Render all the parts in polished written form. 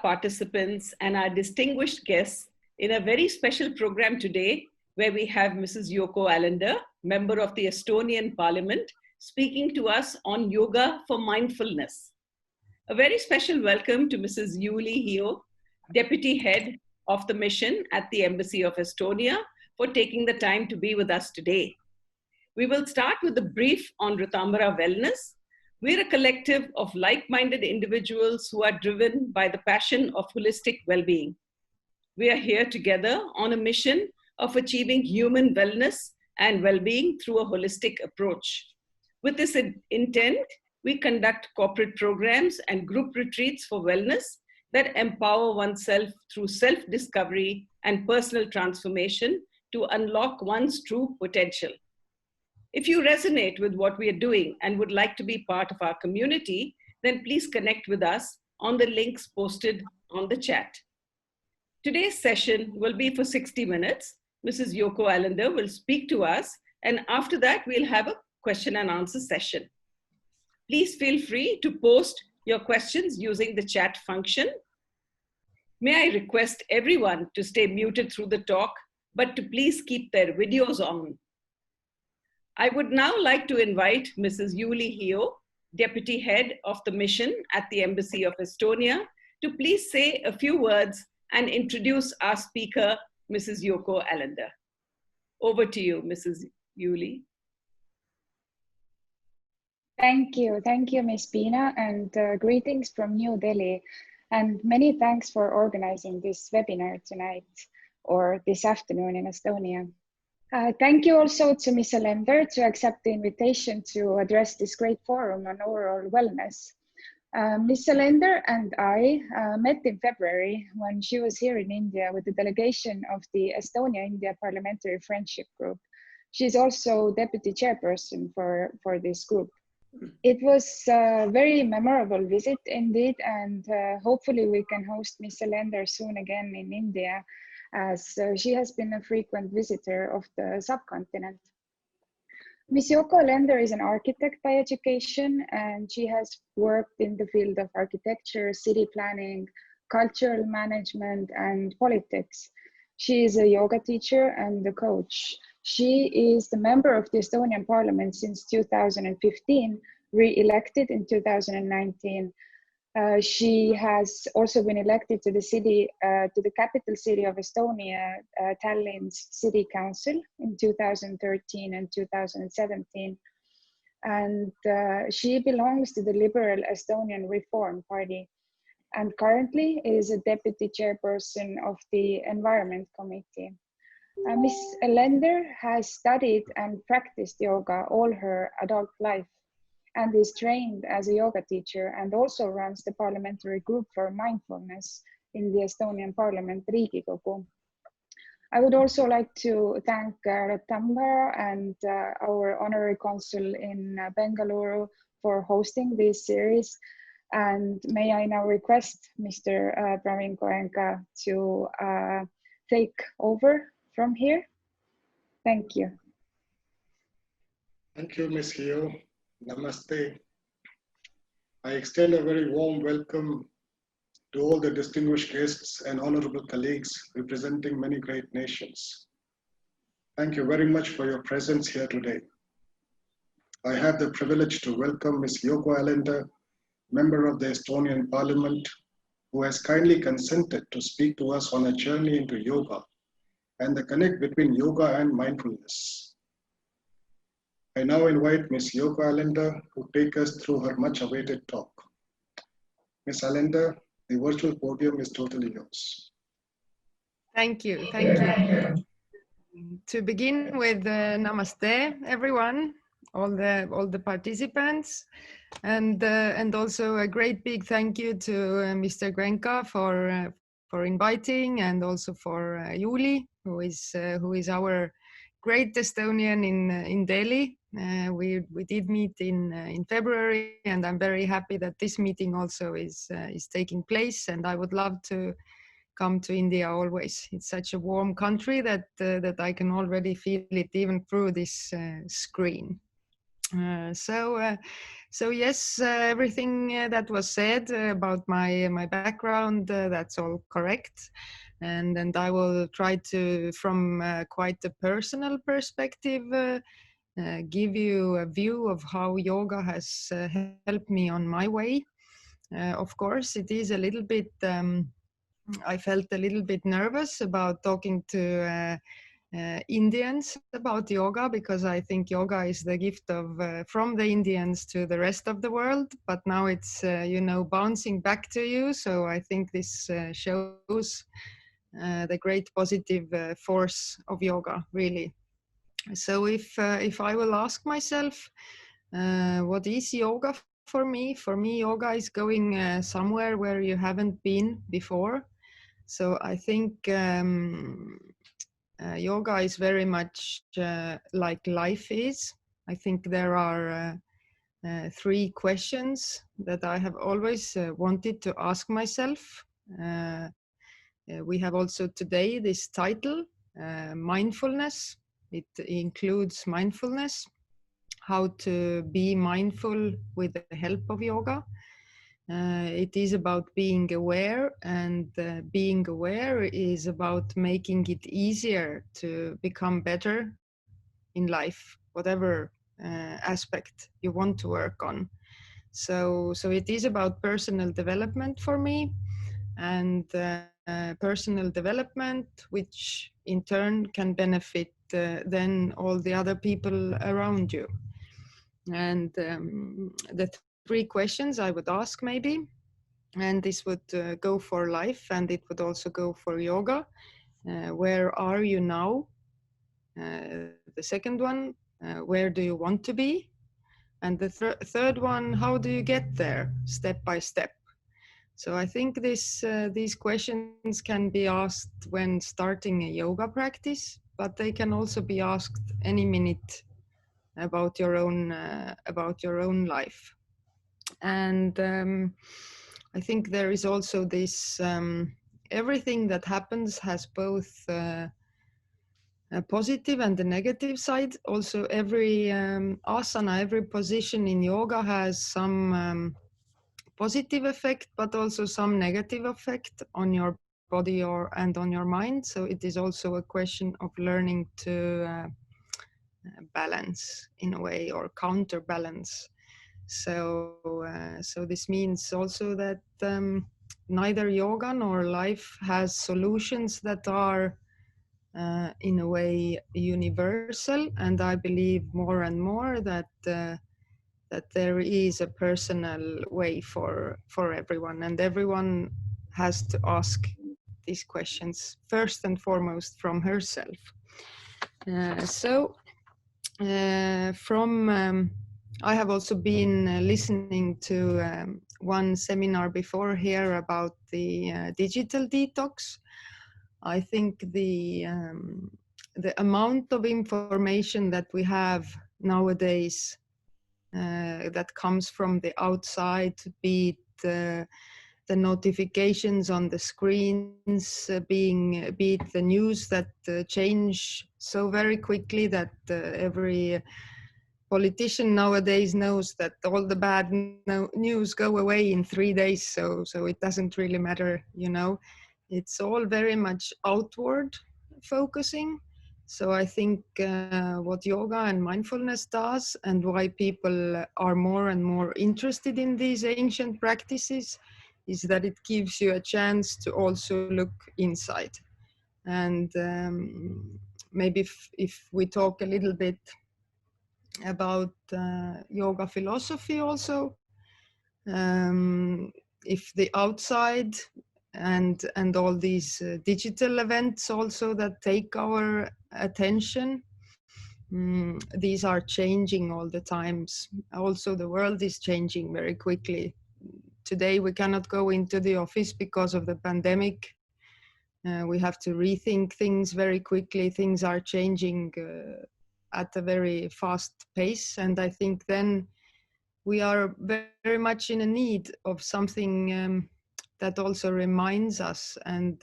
participants and our distinguished guests in a very special program today, where we have Mrs. Yoko Allender, member of the Estonian Parliament, speaking to us on yoga for mindfulness. A very special welcome to Mrs. Yuli Hio, Deputy Head of the Mission at the Embassy of Estonia, for taking the time to be with us today. We will start with a brief on Rtambhara Wellness. We're a collective of like-minded individuals who are driven by the passion of holistic well-being. We are here together on a mission of achieving human wellness and well-being through a holistic approach. With this intent, we conduct corporate programs and group retreats for wellness that empower oneself through self-discovery and personal transformation to unlock one's true potential. If you resonate with what we are doing and would like to be part of our community, then please connect with us on the links posted on the chat. Today's session will be for 60 minutes. Mrs. Yoko Allender will speak to us, and after that, we'll have a question and answer session. Please feel free to post your questions using the chat function. May I request everyone to stay muted through the talk, but to please keep their videos on. I would now like to invite Mrs. Yuli Hio, Deputy Head of the Mission at the Embassy of Estonia, to please say a few words and introduce our speaker, Mrs. Yoko Allender. Over to you, Mrs. Yuli. Thank you, Ms. Bina, and greetings from New Delhi. And many thanks for organizing this webinar tonight or this afternoon in Estonia. Thank you also to Ms. Allender to accept the invitation to address this great forum on overall wellness. Ms. Allender and I met in February when she was here in India with the delegation of the Estonia-India Parliamentary Friendship Group. She's also deputy chairperson for this group. It was a very memorable visit indeed, and hopefully we can host Ms. Allender soon again in India, as she has been a frequent visitor of the subcontinent. Ms. Yoko Allender is an architect by education, and she has worked in the field of architecture, city planning, cultural management, and politics. She is a yoga teacher and a coach. She is the member of the Estonian Parliament since 2015, re-elected in 2019. She has also been elected to the capital city of Estonia, Tallinn's City Council in 2013 and 2017. And she belongs to the Liberal Estonian Reform Party, and currently is a deputy chairperson of the Environment Committee. Ms. Allender has studied and practiced yoga all her adult life and is trained as a yoga teacher, and also runs the parliamentary group for mindfulness in the Estonian Parliament, Riigikogu. I would also like to thank Rtambhara and our honorary consul in Bengaluru for hosting this series. And may I now request Mr. Praveen Goenka to take over from here. Thank you. Thank you, Ms. Hio. Namaste. I extend a very warm welcome to all the distinguished guests and honorable colleagues representing many great nations. Thank you very much for your presence here today. I have the privilege to welcome Ms. Yoko Allender, member of the Estonian Parliament, who has kindly consented to speak to us on a journey into yoga and the connect between yoga and mindfulness. I now invite Ms. Yoko Allender to take us through her much-awaited talk. Ms. Allender, the virtual podium is totally yours. Thank you. To begin with, namaste, everyone, all the participants, and also a great big thank you to Mr. Goenka for inviting, and also for Yuli, who is our great Estonian in Delhi. We did meet in February, and I'm very happy that this meeting also is taking place, and I would love to come to India always. It's such a warm country that I can already feel it even through this screen. So yes, everything that was said about my background, that's all correct, and I will try to, from quite a personal perspective, give you a view of how yoga has helped me on my way. Of course, it is a little bit. I felt a little bit nervous about talking to Indians about yoga, because I think yoga is the gift of from the Indians to the rest of the world. But now it's bouncing back to you. So I think this shows the great positive force of yoga, really. So if I will ask myself, what is yoga for me? For me, yoga is going somewhere where you haven't been before. So I think yoga is very much like life is. I think there are three questions that I have always wanted to ask myself. We have also today this title, mindfulness. It includes mindfulness, how to be mindful with the help of yoga. It is about being aware, and being aware is about making it easier to become better in life, whatever aspect you want to work on. So it is about personal development for me, and personal development, which in turn can benefit then all the other people around you. And the three questions I would ask maybe, and this would go for life, and it would also go for yoga. Where are you now? The second one, where do you want to be? And the third one, how do you get there step by step? So I think these questions can be asked when starting a yoga practice, but they can also be asked any minute about your own life. And I think there is also this everything that happens has both a positive and a negative side. Also, every asana, every position in yoga has some positive effect, but also some negative effect on your body and on your mind. So it is also a question of learning to balance in a way, or counterbalance. So this means also that neither yoga nor life has solutions that are in a way universal, and I believe more and more that that there is a personal way for everyone, and everyone has to ask these questions first and foremost from herself. I have also been listening to one seminar before here about the digital detox. I think the amount of information that we have nowadays that comes from the outside, be it the notifications on the screens, be it the news that change so very quickly that every politician nowadays knows that all the bad news go away in 3 days. So it doesn't really matter, It's all very much outward focusing. So I think what yoga and mindfulness does, and why people are more and more interested in these ancient practices, is that it gives you a chance to also look inside. And maybe if we talk a little bit about yoga philosophy also, if the outside and all these digital events also that take our attention, these are changing all the times. Also, the world is changing very quickly. Today we cannot go into the office because of the pandemic. We have to rethink things very quickly. Things are changing at a very fast pace, and I think then we are very much in a need of something that also reminds us and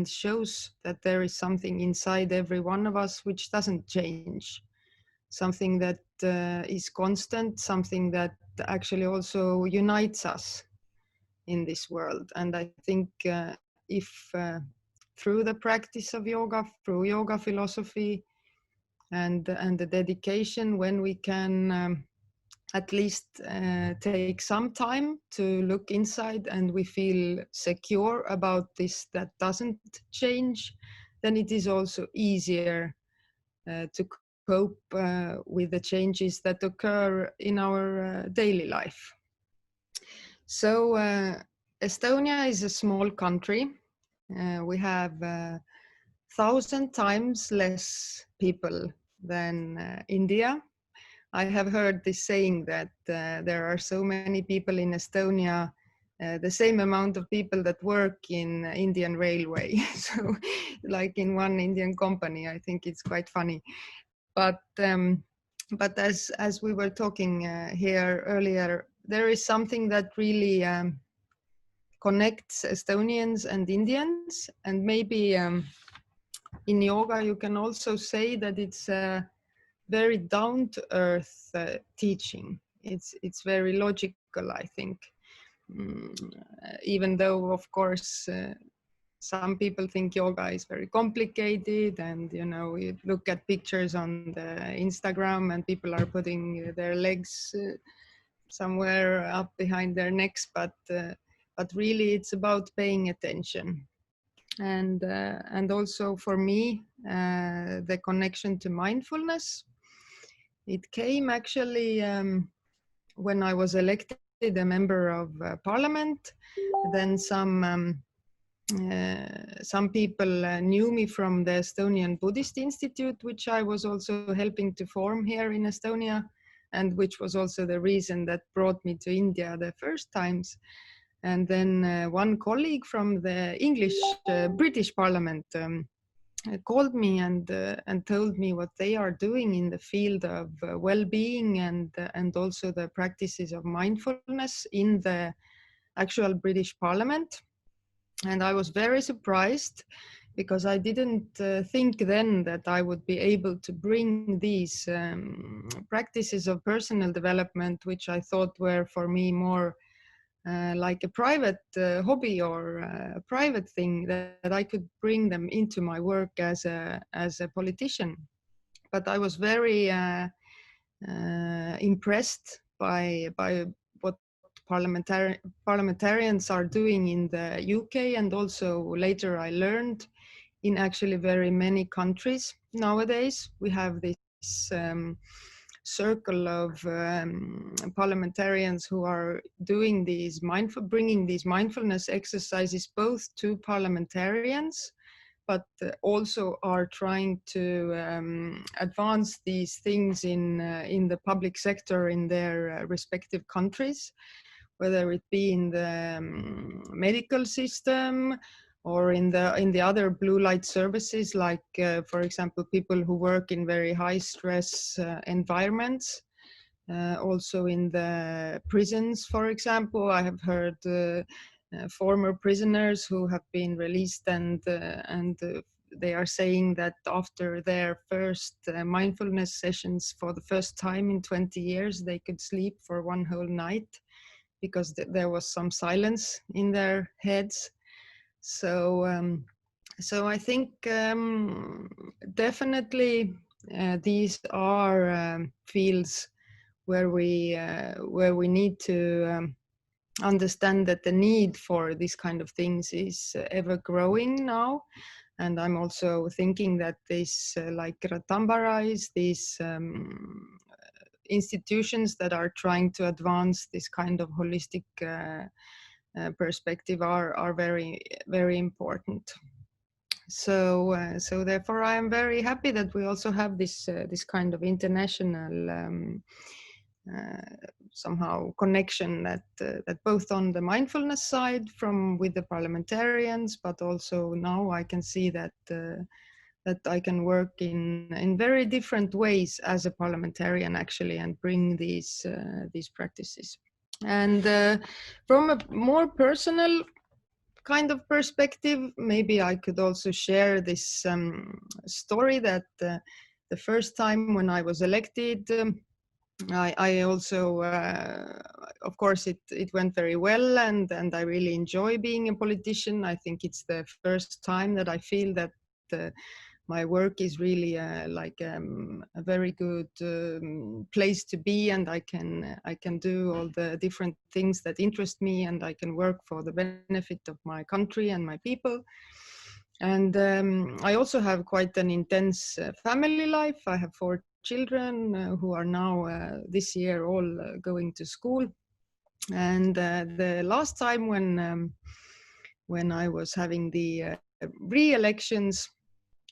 shows that there is something inside every one of us which doesn't change. something that is constant, something that actually also unites us in this world. And I think if through the practice of yoga, through yoga philosophy and the dedication, when we can at least take some time to look inside and we feel secure about this that doesn't change, then it is also easier to cope with the changes that occur in our daily life. So Estonia is a small country. We have 1,000 times less people than India. I have heard this saying that there are so many people in Estonia, the same amount of people that work in Indian Railway. So like in one Indian company, I think it's quite funny. But as we were talking here earlier, there is something that really connects Estonians and Indians, and maybe in yoga you can also say that it's a very down-to-earth teaching. It's very logical, I think. Even though, of course, some people think yoga is very complicated, and you look at pictures on the Instagram and people are putting their legs somewhere up behind their necks, but really it's about paying attention. And also for me, the connection to mindfulness, it came actually when I was elected a member of parliament. Then some people knew me from the Estonian Buddhist Institute, which I was also helping to form here in Estonia, and which was also the reason that brought me to India the first times. And then one colleague from the British Parliament called me and told me what they are doing in the field of well-being and also the practices of mindfulness in the actual British Parliament. And I was very surprised, because I didn't think then that I would be able to bring these practices of personal development, which I thought were for me more like a private hobby or a private thing, that I could bring them into my work as a politician. But I was very impressed by what parliamentarians are doing in the UK, and also later I learned in actually very many countries nowadays. We have this circle of parliamentarians who are doing these bringing these mindfulness exercises both to parliamentarians, but also are trying to advance these things in the public sector in their respective countries, whether it be in the medical system or in the other blue light services, like, for example, people who work in very high stress environments. Also in the prisons, for example, I have heard former prisoners who have been released and they are saying that after their first mindfulness sessions for the first time in 20 years, they could sleep for one whole night because there was some silence in their heads. So I think definitely these are fields where we need to understand that the need for these kind of things is ever growing now. And I'm also thinking that this, like Rtambhara, is these institutions that are trying to advance this kind of holistic perspective are very, very important. So therefore I am very happy that we also have this kind of international somehow connection that both on the mindfulness side with the parliamentarians, but also now I can see that I can work in very different ways as a parliamentarian actually, and bring these practices. And from a more personal kind of perspective, maybe I could also share this story that the first time when I was elected, I also, of course, it went very well, and I really enjoy being a politician. I think it's the first time that I feel that my work is really like a very good place to be, and I can do all the different things that interest me, and I can work for the benefit of my country and my people. And I also have quite an intense family life. I have 4 children who are now this year all going to school. And the last time when I was having the re-elections,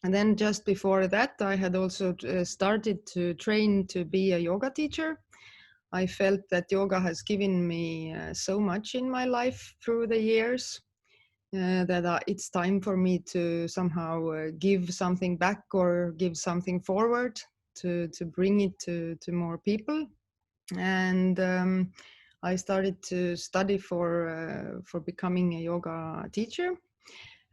and then just before that, I had also started to train to be a yoga teacher. I felt that yoga has given me so much in my life through the years. That it's time for me to somehow give something back or give something forward to bring it to more people. And I started to study for becoming a yoga teacher.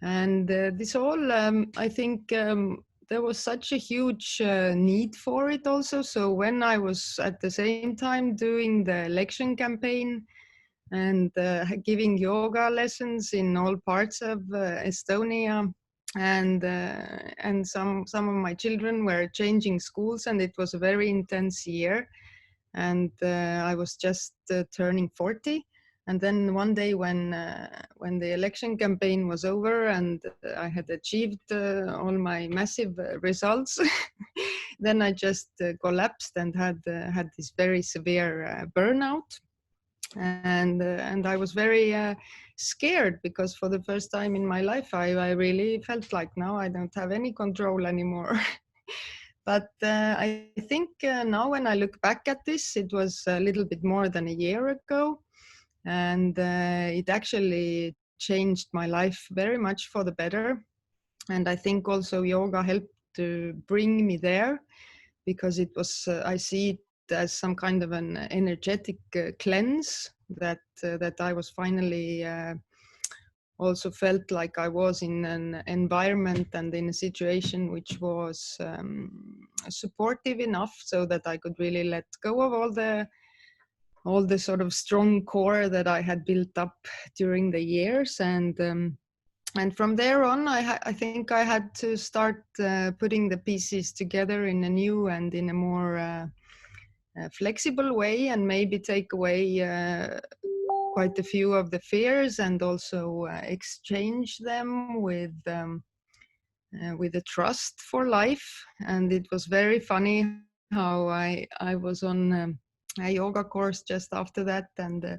And this all, I think there was such a huge need for it also. So when I was at the same time doing the election campaign, and giving yoga lessons in all parts of Estonia, and some of my children were changing schools, and it was a very intense year. And I was just turning 40. And then one day when the election campaign was over and I had achieved all my massive results, then I just collapsed and had this very severe burnout. And I was very scared, because for the first time in my life I really felt like now I don't have any control anymore. But I think now when I look back at this, it was a little bit more than a year ago, and it actually changed my life very much for the better. And I think also yoga helped to bring me there, because it was I see it as some kind of an energetic cleanse that I was finally also felt like I was in an environment and in a situation which was supportive enough so that I could really let go of all the sort of strong core that I had built up during the years. And from there on, I think I had to start putting the pieces together in a new and in a more flexible way, and maybe take away quite a few of the fears, and also exchange them with a trust for life. And it was very funny how I was on a yoga course just after that, and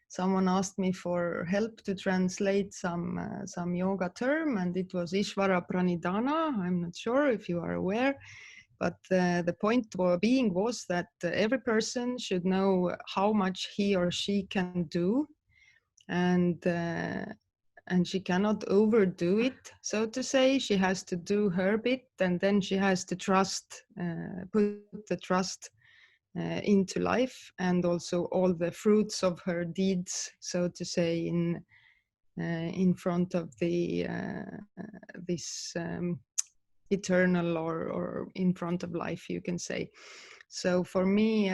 someone asked me for help to translate some yoga term, and it was Ishvara Pranidhana. I'm not sure if you are aware, but the point was that every person should know how much he or she can do, and she cannot overdo it, so to say. She has to do her bit, and then she has to trust, put the trust into life, and also all the fruits of her deeds, so to say, in front of the this eternal, or in front of life, you can say. So for me,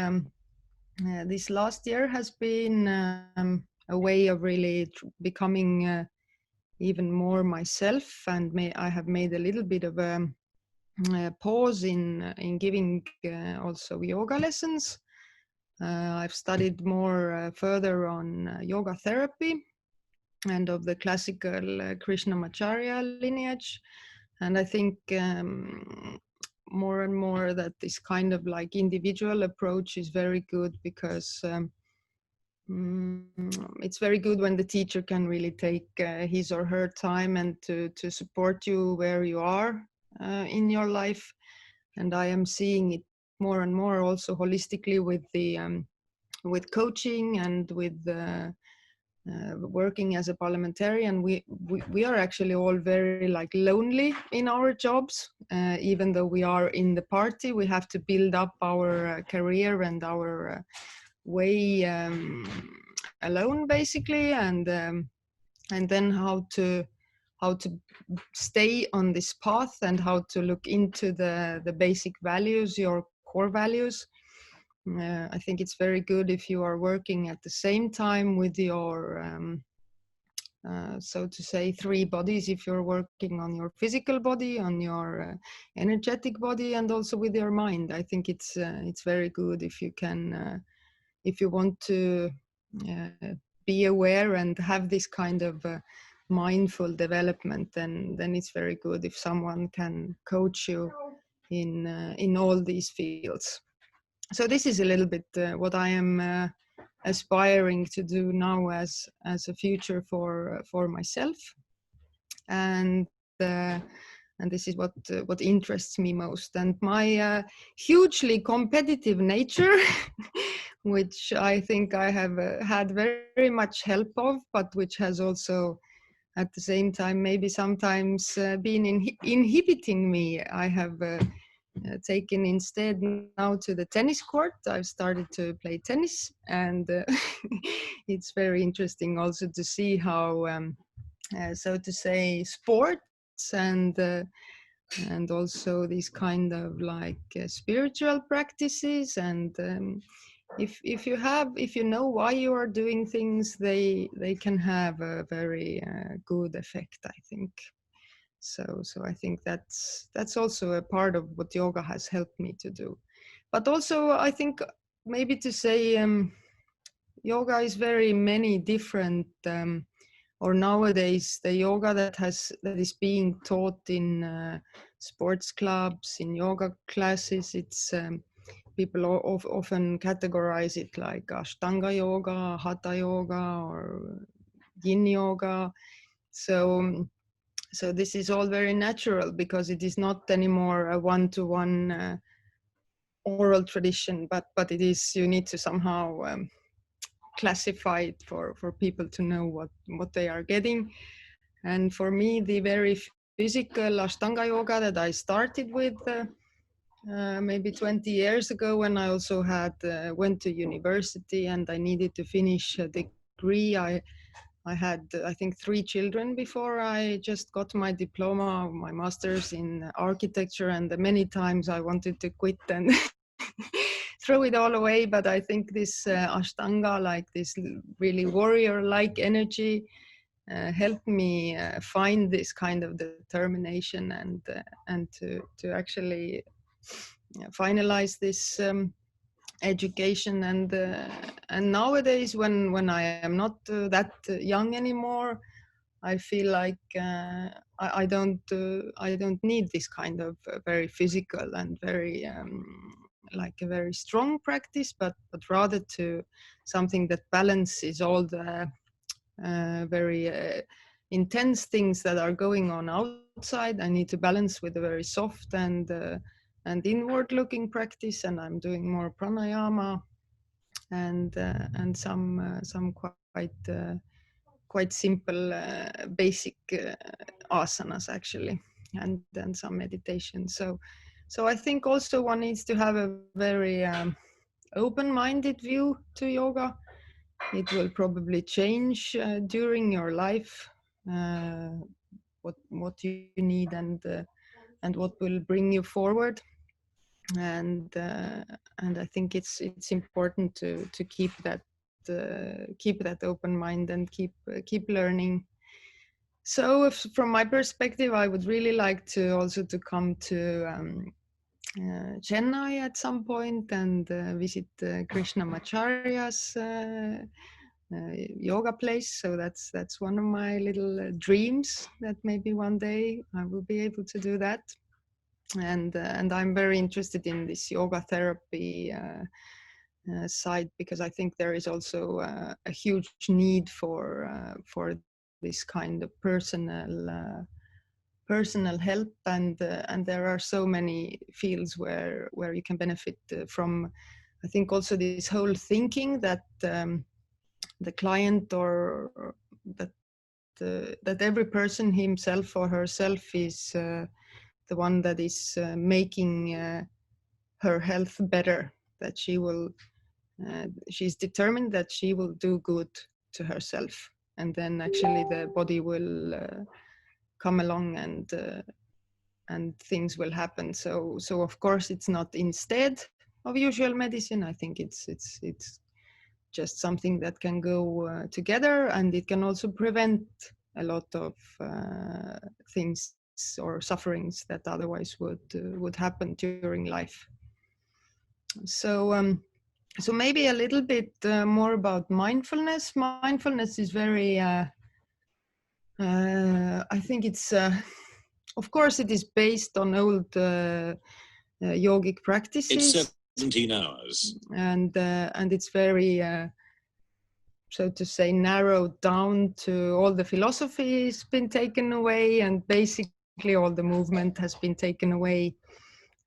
this last year has been a way of really becoming even more myself, and I have made a little bit of a pause in giving also yoga lessons. I've studied more further on yoga therapy and of the classical Krishnamacharya lineage. And I think more and more that this kind of like individual approach is very good, because it's very good when the teacher can really take his or her time and to support you where you are in your life. And I am seeing it more and more also holistically with the with coaching and with working as a parliamentarian. We are actually all very like lonely in our jobs, even though we are in the party. We have to build up our career and our way alone, basically, and then how how to stay on this path and how to look into the basic values, your core values. I think it's very good if you are working at the same time with your so to say, three bodies. If you're working on your physical body, on your energetic body, and also with your mind, I think it's very good if you can, if you want to be aware and have this kind of mindful development, then it's very good if someone can coach you in all these fields. So this is a little bit what I am aspiring to do now as a future for myself, and this is what interests me most. And my hugely competitive nature, which I think I have had very much help of, but which has also at the same time maybe sometimes been inhibiting me. I have taken instead now to the tennis court. I've started to play tennis, and it's very interesting also to see how, so to say, sports and also these kind of like spiritual practices, and if you know why you are doing things, they can have a very good effect, I think. So I think that's also a part of what yoga has helped me to do. But also I think maybe to say yoga is very many different, or nowadays the yoga that is being taught in sports clubs, in yoga classes, it's people often categorize it like Ashtanga yoga, Hatha yoga, or Yin yoga. So this is all very natural because it is not anymore a one-to-one oral tradition, but it is, you need to somehow classify it for people to know what they are getting. And for me, the very physical Ashtanga yoga that I started with maybe 20 years ago, when I also had went to university and I needed to finish a degree. I had, I think, 3 children before I just got my diploma, my master's in architecture, and many times I wanted to quit and throw it all away. But I think this Ashtanga, like this really warrior-like energy, helped me find this kind of determination and to actually finalize this education. And nowadays, when I am not that young anymore, I feel like I don't need this kind of very physical and very like a very strong practice, but rather to something that balances all the very intense things that are going on outside. I need to balance with a very soft and inward-looking practice, and I'm doing more pranayama and some quite simple basic asanas actually, and then some meditation. So I think also one needs to have a very open-minded view to yoga. It will probably change during your life, what you need and what will bring you forward. And I think it's important to keep that open mind and keep learning. So from my perspective, I would really like to also to come to Chennai at some point and visit Krishnamacharya's yoga place. So that's one of my little dreams, that maybe one day I will be able to do that. And I'm very interested in this yoga therapy side, because I think there is also a huge need for this kind of personal help, and there are so many fields where you can benefit from. I think also this whole thinking that the client or that every person himself or herself is the one that is making her health better, that she's determined that she will do good to herself, and then actually the body will come along and things will happen. So of course it's not instead of usual medicine. I think it's just something that can go together, and it can also prevent a lot of things or sufferings that otherwise would happen during life. So so maybe a little bit more about mindfulness. Mindfulness is very I think it's of course it is based on old yogic practices. It's 17 hours. And it's very so to say narrowed down to all the philosophy has been taken away, and basically all the movement has been taken away,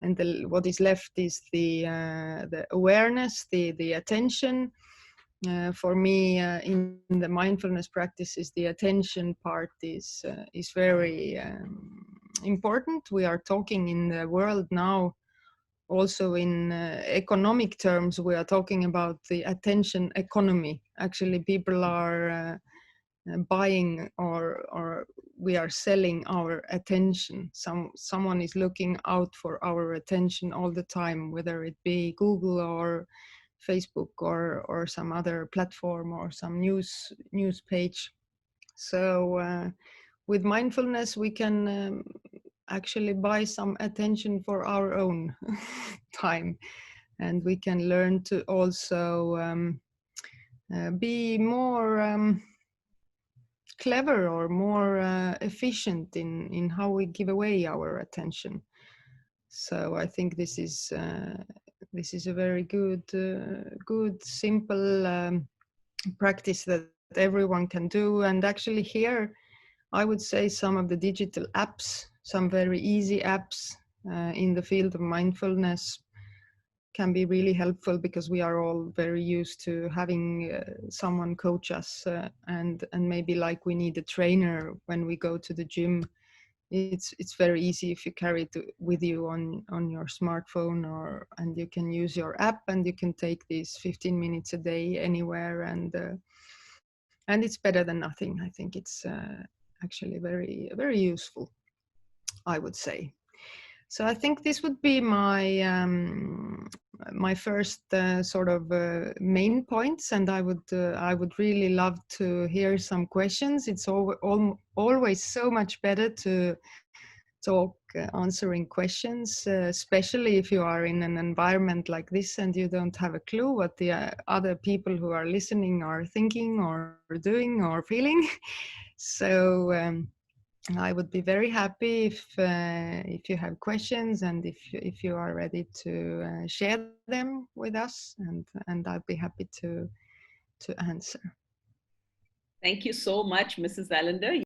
and what is left is the awareness, the attention. For me, in the mindfulness practices, the attention part is very important. We are talking in the world now, also in economic terms, we are talking about the attention economy. Actually, people are buying or we are selling our attention. Someone is looking out for our attention all the time, whether it be Google or Facebook or some other platform or some news page. So with mindfulness, we can actually buy some attention for our own time, and we can learn to also be more clever or more efficient in how we give away our attention. So I think this is a very good simple practice that everyone can do. And actually here I would say some of the digital apps, some very easy apps in the field of mindfulness can be really helpful, because we are all very used to having someone coach us and maybe like we need a trainer when we go to the gym. It's very easy if you carry it with you on your smartphone, and you can use your app, and you can take these 15 minutes a day anywhere, and it's better than nothing. I think it's actually very, very useful, I would say. So I think this would be my my first sort of main points, and I would really love to hear some questions. It's always so much better to talk answering questions, especially if you are in an environment like this and you don't have a clue what the other people who are listening are thinking or doing or feeling. So I would be very happy if you have questions, and if you are ready to share them with us, and I'd be happy to answer. Thank you so much, Mrs. Allender.